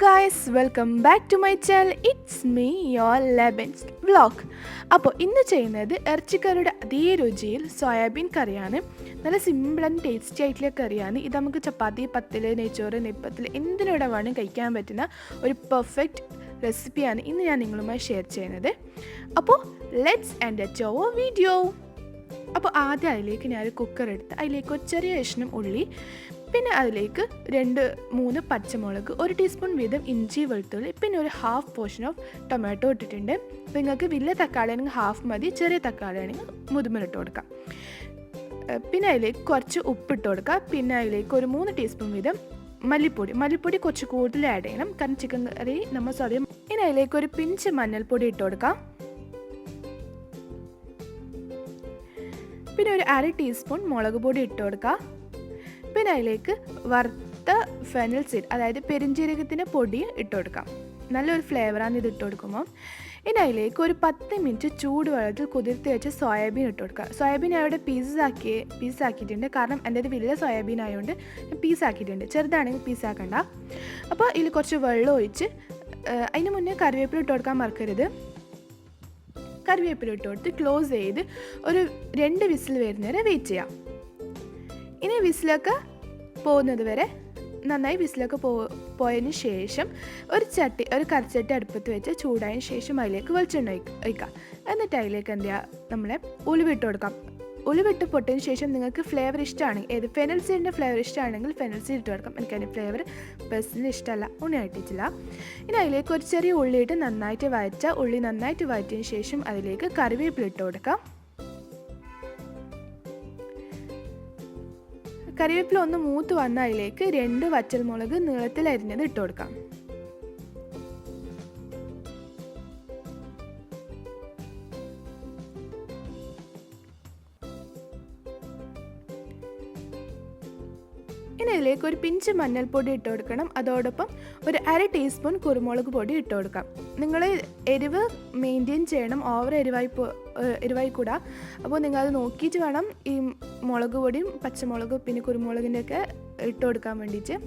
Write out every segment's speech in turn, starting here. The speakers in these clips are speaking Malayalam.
guys, welcome back to my channel. It's me, your Leban's vlog. അപ്പോൾ ഇന്ന് ചെയ്യുന്നത് ഇറച്ചിക്കറിയുടെ അതേ രുചിയിൽ സോയാബീൻ കറിയാണ്. നല്ല സിമ്പിൾ ആൻഡ് ടേസ്റ്റി ആയിട്ടുള്ള കറിയാണ്. ഇത് നമുക്ക് ചപ്പാത്തി, പത്തിൽ, നെയ്ച്ചോറ്, നെയ്പ്പത്തിൽ എന്തിനൂടെ വേണം കഴിക്കാൻ പറ്റുന്ന ഒരു പെർഫെക്റ്റ് റെസിപ്പിയാണ് ഇന്ന് ഞാൻ നിങ്ങളുമായി ഷെയർ ചെയ്യുന്നത്. അപ്പോൾ ലെറ്റ്സ് എൻജോയ് അവർ വീഡിയോ. അപ്പോൾ ആദ്യം അതിലേക്ക് ഞാനൊരു കുക്കർ എടുത്ത് അതിലേക്ക് ഒരു ചെറിയ കഷ്ണം ഉള്ളി, പിന്നെ അതിലേക്ക് 2-3 പച്ചമുളക്, 1 ടീസ്പൂൺ വീതം ഇഞ്ചി വെളുത്തുള്ളി, പിന്നെ ഒരു ഹാഫ് പോർഷൻ ഓഫ് ടൊമാറ്റോ ഇട്ടിട്ടുണ്ട്. അപ്പോൾ നിങ്ങൾക്ക് വലിയ തക്കാളി ആണെങ്കിൽ ഹാഫ് മതി, ചെറിയ തക്കാളി ആണെങ്കിൽ മുതുമലിട്ട് കൊടുക്കാം. പിന്നെ അതിലേക്ക് കുറച്ച് ഉപ്പിട്ട് കൊടുക്കുക. പിന്നെ അതിലേക്ക് ഒരു 3 ടീസ്പൂൺ വീതം മല്ലിപ്പൊടി കുറച്ച് കൂടുതൽ ആഡ് ചെയ്യണം, കാരണം ചിക്കൻ കറി നമ്മൾ സ്വയം. ഇനി അതിലേക്ക് ഒരു പിഞ്ച് മഞ്ഞൾപ്പൊടി ഇട്ട് കൊടുക്കാം. പിന്നെ ഒരു 1/2 ടീസ്പൂൺ മുളക് പൊടി ഇട്ട് കൊടുക്കുക. പിന്നെ അതിലേക്ക് വറുത്ത ഫെനൽ സീഡ്, അതായത് പെരിഞ്ജീരകത്തിൻ്റെ പൊടി ഇട്ട് കൊടുക്കാം. നല്ലൊരു ഫ്ലേവറാണ് ഇത് ഇട്ട് കൊടുക്കുമ്പോൾ. ഇനി അതിലേക്ക് ഒരു 10 മിനിറ്റ് ചൂടുവെള്ളത്തിൽ കുതിർത്തി വെച്ച് സോയാബീൻ ഇട്ട് കൊടുക്കുക. സോയാബീൻ അവിടെ പീസാക്കിയിട്ടുണ്ട്, കാരണം എൻ്റെ ഇത് വലിയ സോയാബീൻ ആയതുകൊണ്ട് ഞാൻ പീസാക്കിയിട്ടുണ്ട്. ചെറുതാണെങ്കിൽ പീസാക്കണ്ട. അപ്പോൾ ഇതിൽ കുറച്ച് വെള്ളം ഒഴിച്ച് അതിന് മുന്നേ കറിവേപ്പില ഇട്ട് കൊടുക്കാൻ മറക്കരുത്. കറിവേപ്പില ഇട്ട് കൊടുത്ത് ക്ലോസ് ചെയ്ത് ഒരു 2 വിസിൽ വരുന്നവരെ വെയിറ്റ് ചെയ്യാം. ഇനി വിസിലൊക്കെ പോകുന്നത് വരെ നന്നായി വിസിലൊക്കെ പോയതിന് ശേഷം ഒരു കറിച്ചട്ടി അടുപ്പത്ത് വെച്ച് ചൂടായതിന് ശേഷം അതിലേക്ക് വെളിച്ചെണ്ണ ഒഴിക്കുക. എന്നിട്ട് അതിലേക്ക് എന്ത് ചെയ്യുക, നമ്മളെ ഉലുവിട്ട് കൊടുക്കാം. ഉലുവിട്ട് പൊട്ടതിന് ശേഷം നിങ്ങൾക്ക് ഫ്ലേവർ ഇഷ്ടമാണെങ്കിൽ, ഏത് ഫെനൽ സീഡിൻ്റെ ഫ്ലേവർ ഇഷ്ടമാണെങ്കിൽ ഫെനൽ സീഡ് ഇട്ട് കൊടുക്കാം. എനിക്കതിൻ്റെ ഫ്ലേവർ പേഴ്സണലി ഇഷ്ടമല്ല, ഉണ്ണിയായിട്ടില്ല. ഇനി അതിലേക്ക് ഒരു ചെറിയ ഉള്ളിയിട്ട് നന്നായിട്ട് ഉള്ളി നന്നായിട്ട് വഴറ്റിയതിന് ശേഷം അതിലേക്ക് കറിവേപ്പില ഇട്ട് കൊടുക്കാം. കറിവേപ്പില ഒന്ന് മൂത്ത് വന്ന അതിലേക്ക് 2 വറ്റൽമുളക് നീളത്തിൽ അരിഞ്ഞത് ഇട്ട് കൊടുക്കാം. ഇനി ഇതിലേക്ക് ഒരു പിഞ്ച് മഞ്ഞൾപ്പൊടി ഇട്ട് കൊടുക്കണം. അതോടൊപ്പം ഒരു 1/2 ടീസ്പൂൺ കുരുമുളക് പൊടി ഇട്ട് കൊടുക്കാം. നിങ്ങൾ എരിവ് മെയിൻറ്റെയിൻ ചെയ്യണം, ഓവർ എരിവായി കൂടാ. അപ്പോൾ നിങ്ങളത് നോക്കിയിട്ട് വേണം ഈ മുളക് പൊടിയും പച്ചമുളക് പിന്നെ കുരുമുളകിൻ്റെ ഒക്കെ ഇട്ട് കൊടുക്കാൻ വേണ്ടിയിട്ട്.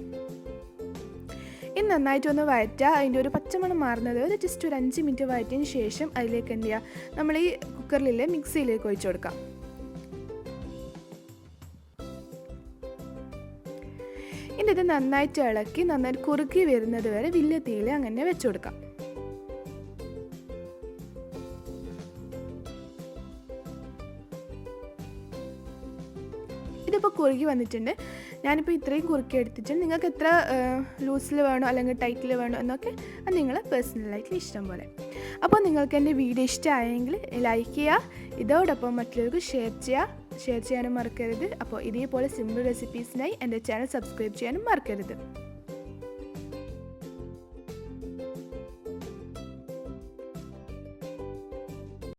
ഇനി നന്നായിട്ടൊന്ന് വഴറ്റുക. അതിൻ്റെ ഒരു പച്ചമണം മാറുന്നത് വരെ ജസ്റ്റ് ഒരു 5 മിനിറ്റ് വഴറ്റിയതിന് ശേഷം അതിലേക്ക് എന്ത് ചെയ്യുക, നമ്മൾ ഈ കുക്കറിലെ മിക്സിയിലേക്ക് ഒഴിച്ചു കൊടുക്കാം. ഇനി ഇത് നന്നായിട്ട് ഇളക്കി നന്നായിട്ട് കുറുക്കി വരുന്നത് വരെ വലിയ തീയിൽ അങ്ങനെ വെച്ചു കൊടുക്കാം. ഇതിപ്പോൾ കുറുകി വന്നിട്ടുണ്ട്. ഞാനിപ്പോൾ ഇത്രയും കുറുക്കി എടുത്തിട്ടുണ്ട്. നിങ്ങൾക്ക് എത്ര ലൂസിൽ വേണോ അല്ലെങ്കിൽ ടൈറ്റിൽ വേണോ എന്നൊക്കെ അത് നിങ്ങൾ പേഴ്സണലായിട്ട് ഇഷ്ടം പോലെ. അപ്പോൾ നിങ്ങൾക്ക് എൻ്റെ വീഡിയോ ഇഷ്ടമായെങ്കിൽ ലൈക്ക് ചെയ്യുക, ഇതോടൊപ്പം മറ്റുള്ളവർക്ക് ഷെയർ ചെയ്യാനും മറക്കരുത്. അപ്പോൾ ഇതേപോലെ സിമ്പിൾ റെസിപ്പീസിനായി എൻ്റെ ചാനൽ സബ്സ്ക്രൈബ് ചെയ്യാനും മറക്കരുത്.